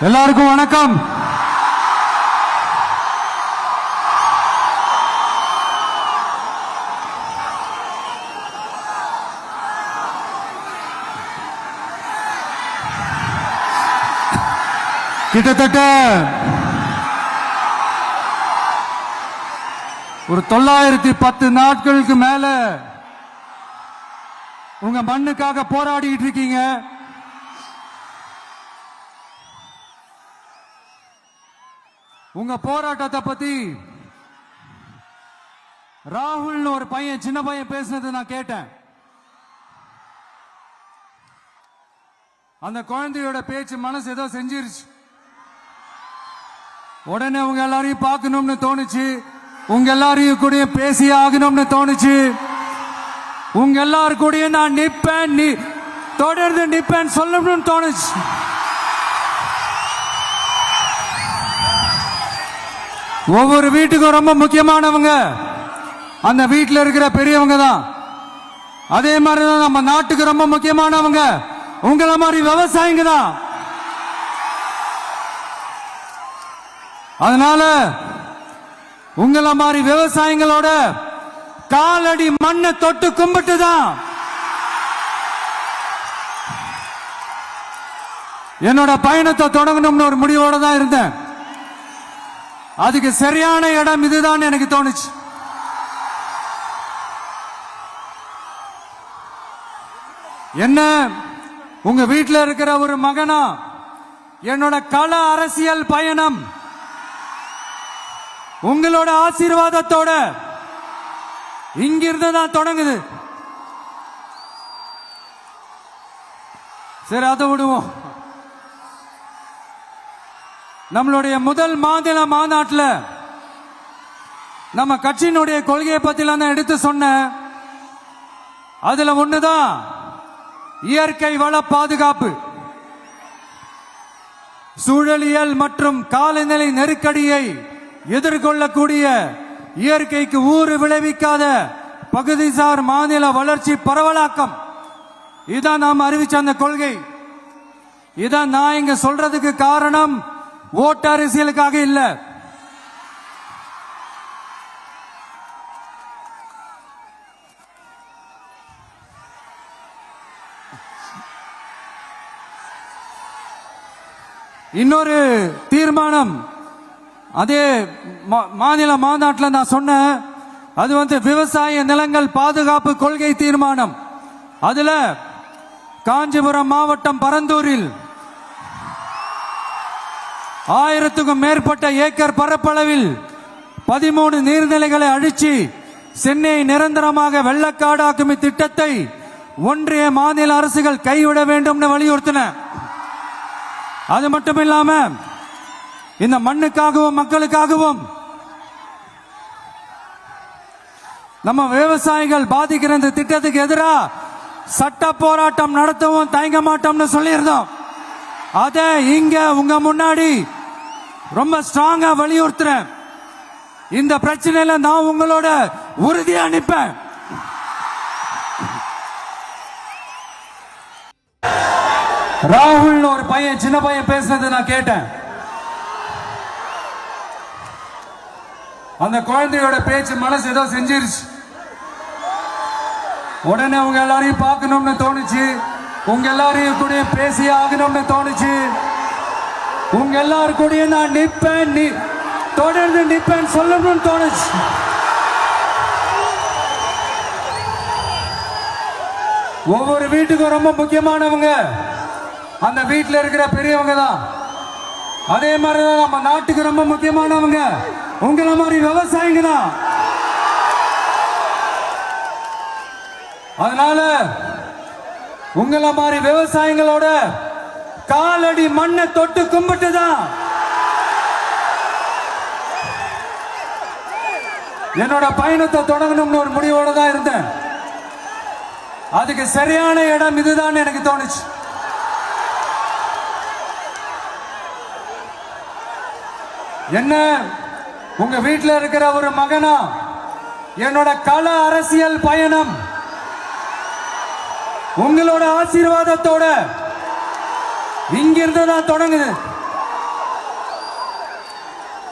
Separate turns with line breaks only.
எல்லாருக்கும் வணக்கம். கிட்டத்தட்ட ஒரு 910 நாட்களுக்கு மேல உங்க மண்ணுக்காக போராடிட்டு இருக்கீங்க. உங்க போராட்டத்தை பத்தி ராகுல் ஒரு பையன், சின்ன பையன் பேசினது நான் கேட்டேன். அந்த குழந்தையோட பேச்சு மனசு ஏதோ செஞ்சிருச்சு. உடனே உங்க எல்லாரையும் பார்க்கணும்னு தோணுச்சு, உங்க எல்லாரையும் கூட பேசி ஆகணும்னு தோணுச்சு. உங்க எல்லாரும் கூட நான் நிப்பேன், தொடர்ந்து நிப்பேன் சொல்லணும்னு தோணுச்சு. ஒவ்வொரு வீட்டுக்கும் ரொம்ப முக்கியமானவங்க அந்த வீட்டில் இருக்கிற பெரியவங்க தான். அதே மாதிரிதான் நம்ம நாட்டுக்கு ரொம்ப முக்கியமானவங்க உங்களை மாதிரி விவசாயிங்க தான். அதனால உங்களை மாதிரி விவசாயிகளோட காலடி மண்ணை தொட்டு கும்பிட்டு தான் என்னோட பயணத்தை தொடங்கணும்னு ஒரு முடிவோட தான் இருந்தேன். அதுக்கு சரியான இடம் இதுதான் எனக்கு தோணுச்சு. என்ன, உங்க வீட்டில் இருக்கிற ஒரு மகனா என்னோட கள அரசியல் பயணம் உங்களோட ஆசீர்வாதத்தோட இங்கிருந்து தான் தொடங்குது. சரி, அதை விடுவோம். நம்மளுடைய முதல் மாநில மாநாட்டில் நம்ம கட்சியினுடைய கொள்கையை பத்தி நான் எடுத்து சொன்னேன். அதுல ஒண்ணுதான் இயற்கை வள பாதுகாப்பு. சூழலியல் மற்றும் காலநிலை நெருக்கடியை எதிர்கொள்ளக்கூடிய, இயற்கைக்கு ஊறு விளைவிக்காத பகுதிசார் மாநில வளர்ச்சி பரவலாக்கம். இதான் நாம் அறிவிச்ச அந்த கொள்கை. இதான் நான் இங்க சொல்றதுக்கு காரணம் ஓட்டு அரசியலுக்காக இல்ல. இன்னொரு தீர்மானம் அதே மாநில மாநாட்டில் நான் சொன்னேன். அது விவசாய நிலங்கள் பாதுகாப்பு கொள்கை தீர்மானம். அதுல காஞ்சிபுரம் மாவட்டம் பரந்தூரில் 1000க்கும் மேற்பட்ட ஏக்கர் பரப்பளவில் 13 நீர்நிலைகளை அழிச்சு சென்னையை நிரந்தரமாக வெள்ளக்காடாக்கும் திட்டத்தை ஒன்றிய மாநில அரசுகள் கைவிட வேண்டும் வலியுறுத்தின. அது மட்டும் இல்லாம இந்த மண்ணுக்காகவும் மக்களுக்காகவும் நம்ம விவசாயிகள் பாதிக்கிற இந்த திட்டத்துக்கு எதிராக சட்ட போராட்டம் நடத்தவும் தயங்க மாட்டோம்னு சொல்லியிருந்தோம். அத இங்க உங்க முன்னாடி ரொம்ப ஸ்ட்ராங்கா வலியுறுத்துறேன். இந்த பிரச்சனையில நான் உங்களோட உறுதியா நிப்பேன். ராகுல் ஒரு பையன், சின்ன பையன் பேசுனது நான் கேட்டேன். அந்த குழந்தையோட பேச்சு மனசு ஏதோ செஞ்சிருச்சு. உடனே உங்க எல்லாரையும் பார்க்கணும்னு தோணுச்சு, உங்க எல்லாரையும் கூட பேசி ஆகணும்னு தோணுச்சு. உங்க எல்லாரும் கூட நான் நிப்பேன், தொடர்ந்து நிப்பேன் சொல்லணும்னு தோணுச்சு. ஒவ்வொரு வீட்டுக்கும் ரொம்ப முக்கியமானவங்க அந்த வீட்டில் இருக்கிற பெரியவங்க தான். அதே மாதிரிதான் நம்ம நாட்டுக்கு ரொம்ப முக்கியமானவங்க உங்களை மாதிரி விவசாயிங்க தான். அதனால உங்களை மாதிரி விவசாயிகளோட காலடி மண்ணை தொட்டு கும்பிட்டு தான் என்னோட பயணத்தை தொடங்கணும்னு ஒரு முடிவோட தான் இருந்தேன். அதுக்கு சரியான இடம் இதுதான் எனக்கு தோணுச்சு. என்ன, உங்க வீட்டில் இருக்கிற ஒரு மகனா என்னோட கள அரசியல் பயணம் உங்களோட ஆசீர்வாதத்தோட இங்கிருந்து தான் தொடங்குது.